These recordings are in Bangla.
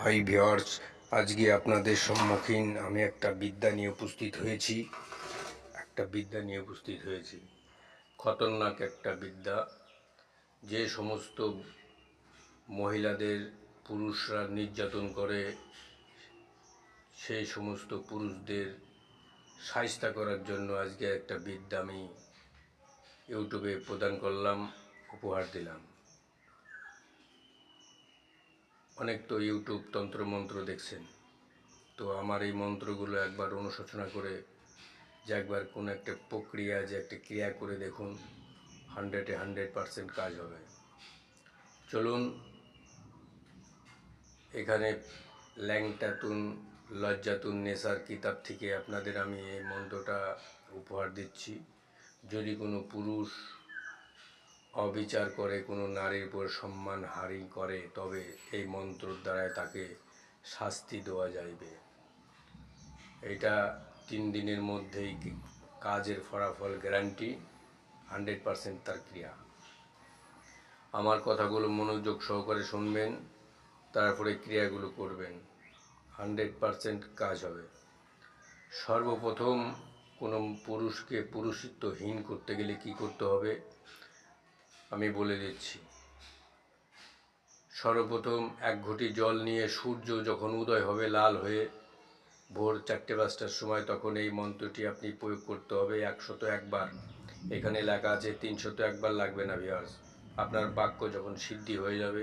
হাই ভিউয়ার্স, আজকে আপনাদের সম্মুখীন আমি একটা বিদ্যা নিয়ে উপস্থিত হয়েছি। খতরনাক একটা বিদ্যা, যে সমস্ত মহিলাদের পুরুষরা নির্যাতন করে সেই সমস্ত পুরুষদের শায়েস্তা করার জন্য আজকে একটা বিদ্যা আমি ইউটিউবে প্রদান করলাম, উপহার দিলাম। অনেক তো ইউটিউব তন্ত্রমন্ত্র দেখছেন, তো আমার এই মন্ত্রগুলো একবার অনুশোচনা করে যে একবার কোনো একটা প্রক্রিয়া, যে একটা ক্রিয়া করে দেখুন, 100% কাজ হবে। চলুন, এখানে ল্যাংটাতুন লজ্জাতুন নেসার কিতাব থেকে আপনাদের আমি এই মন্ত্রটা উপহার দিচ্ছি। যদি কোনো পুরুষ অবিচার করে, কোনো নারীর উপর সম্মানহানি করে, তবে এই মন্ত্রর দ্বারায় তাকে শাস্তি দেওয়া যাইবে। এটা 3 দিনের মধ্যেই কাজের ফলাফল গ্যারান্টি, 100% তার ক্রিয়া। আমার কথাগুলো মনোযোগ সহকারে শুনবেন, তারপরে ক্রিয়াগুলো করবেন, 100% কাজ হবে। সর্বপ্রথম কোনো পুরুষকে পুরুষত্বহীন করতে গেলে কি করতে হবে আমি বলে দিচ্ছি। সর্বপ্রথম 1 ঘটি জল নিয়ে সূর্য যখন উদয় হবে লাল হয়ে ভোর 4-5টার সময়, তখন এই মন্ত্রটি আপনি প্রয়োগ করতে হবে 101 বার। এখানে লেখা আছে 301 বার লাগবে না ভিউয়ার্স। আপনার বাক্য যখন সিদ্ধি হয়ে যাবে,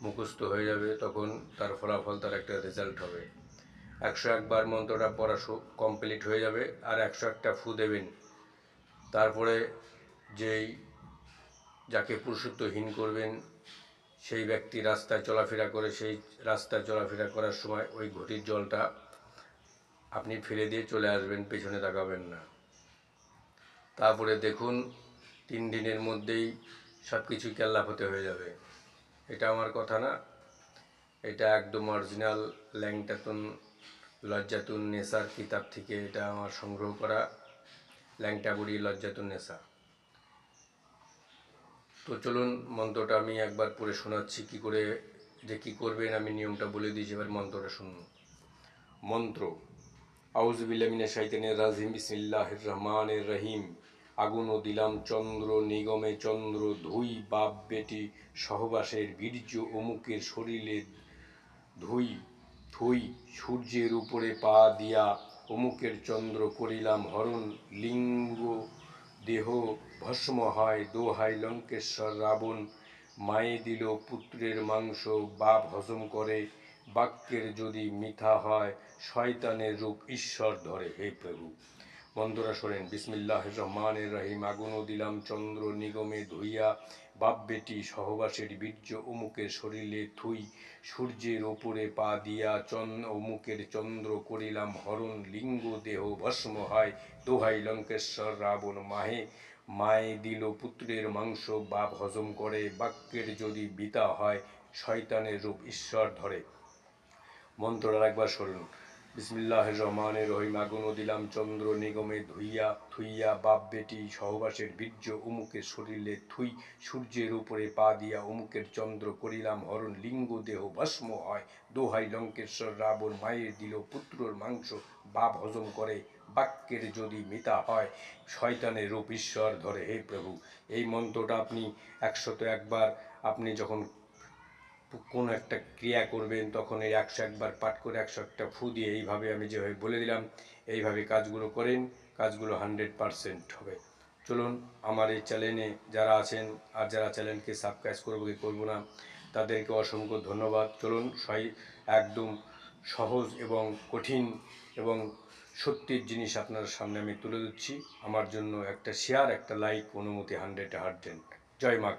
মুখস্থ হয়ে যাবে, তখন তার ফলাফল, তার একটা রেজাল্ট হবে। 101 বার মন্ত্রটা পড়া কমপ্লিট হয়ে যাবে, আর 101টা ফু দেবেন। তারপরে যাকে পুরুষত্বহীন করবেন সেই ব্যক্তি রাস্তায় চলাফেরা করে, সেই রাস্তায় চলাফেরা করার সময় ওই ঘটির জলটা আপনি ফেলে দিয়ে চলে আসবেন, পেছনে তাকাবেন না। তারপরে দেখুন 3 দিনের মধ্যেই সব কিছুই কেল্লাফতে হয়ে যাবে। এটা আমার কথা না, এটা একদম অরিজিনাল ল্যাংটাতুন লজ্জাতুন নেসার কিতাব থেকে এটা আমার সংগ্রহ করা, ল্যাংটা বুড়ি লজ্জাতুন নেসা। তো চলুন, মন্ত্রটা আমি একবার পড়ে শোনাচ্ছি, কী করে যে কী করবেন আমি নিয়মটা বলে দিয়েছি। এবার মন্ত্রটা শুনুন। মন্ত্র: আউযু বিল্লাহি মিনাশ শাইতানির রাজিম, বিসমিল্লাহির রহমানির রহিম। আগুনও দিলাম চন্দ্র নিগমে চন্দ্র, ধুই বাপ বেটি সহবাসের বীর্য, অমুকের শরীরে ধুই থুই, সূর্যের উপরে পা দিয়া অমুকের চন্দ্র করিলাম হরণ, লিঙ্গ দেহ ভস্ম হয়, দোহাই লঙ্কেশ্বর রাবণ, মায়ে দিল পুত্রের মাংস, বাপ হজম করে, বাক্যের যদি মিথ্যা হয়, শয়তানের রূপ ঈশ্বর ধরে। হে প্রভু, মন্ত্রটা শোনেন। বিসমিল্লাহির রহমানির রহিম। আগুনও দিলাম চন্দ্র নিগমে ধুইয়া, বাপ বেটি সহবাসের বীর্য, অমুকের শরীরে থুই, সূর্যের ওপরে পা দিয়া অমুকের চন্দ্র করিলাম হরণ, লিঙ্গ দেহ ভস্ম হয়, দোহাই লঙ্কেশ্বর রাবণ, মায়ে দিল পুত্রের মাংস, বাপ হজম করে, বাক্যের যদি বিতা হয়, শয়তানের রূপ ঈশ্বর ধরে। মন্ত্রটা একবার শুনুন। বিসমিল্লাহির রহমানির রহিম। আগুনও দিলাম চন্দ্র নিগমে ধুইয়া থুইয়া, বাপ বেটি সহবাসের বীর্য, অমুকের শরীরে থুই, সূর্যের উপরে পা দিয়া অমুকের চন্দ্র করিলাম হরণ, লিঙ্গ দেহ ভস্ম হয়, দোহাই লঙ্কেশ্বর রাবণ, মায়ের দিল পুত্রর মাংস, বাপ হজম করে, বাক্যের যদি মিথ্যা হয়, শয়তানের রূপ ঈশ্বর ধরে। হে প্রভু, এই মন্ত্রটা আপনি 101 বার, আপনি যখন কোনো একটা ক্রিয়া করবেন তখন এই 101 বার পাঠ করে 101টা ফু দিয়ে এইভাবে আমি যেভাবে বলে দিলাম, এইভাবে কাজগুলো করেন, কাজগুলো 100% হবে। চলুন, আমার এই চ্যানেলে যারা আছেন আর যারা চ্যানেলকে সাবস্ক্রাইব করবো কি করবো না, তাদেরকে অসংখ্য ধন্যবাদ। চলুন, একদম সহজ এবং কঠিন এবং সত্যির জিনিস আপনার সামনে আমি তুলে দিচ্ছি। আমার জন্য একটা শেয়ার, একটা লাইক অনুমতি 100%। জয় মা।